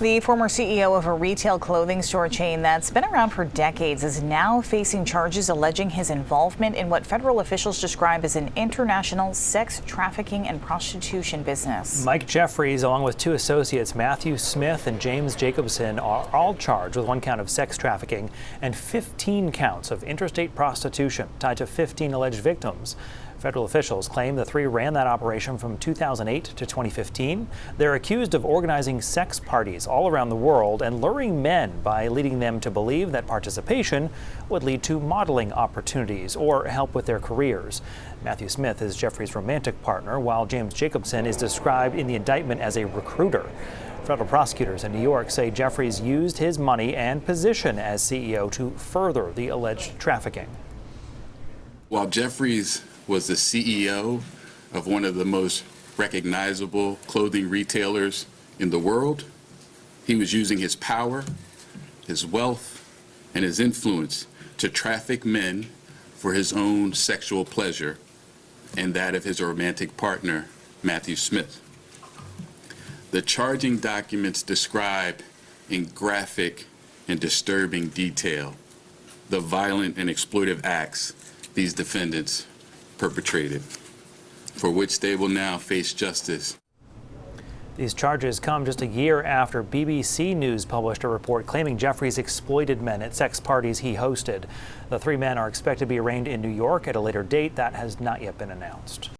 The former CEO of a retail clothing store chain that's been around for decades is now facing charges alleging his involvement in what federal officials describe as an international sex trafficking and prostitution business. Mike Jeffries, along with two associates, Matthew Smith and James Jacobson, are all charged with one count of sex trafficking and 15 counts of interstate prostitution tied to 15 alleged victims. Federal officials claim the three ran that operation from 2008 to 2015. They're accused of organizing sex parties all around the world and luring men by leading them to believe that participation would lead to modeling opportunities or help with their careers. Matthew Smith is Jeffries' romantic partner, while James Jacobson is described in the indictment as a recruiter. Federal prosecutors in New York say Jeffries used his money and position as CEO to further the alleged trafficking. While Jeffries was the CEO of one of the most recognizable clothing retailers in the world, he was using his power, his wealth, and his influence to traffic men for his own sexual pleasure and that of his romantic partner, Matthew Smith. The charging documents describe in graphic and disturbing detail the violent and exploitive acts these defendants perpetrated, for which they will now face justice. These charges come just a year after BBC News published a report claiming Jeffries exploited men at sex parties he hosted. The three men are expected to be arraigned in New York at a later date that has not yet been announced.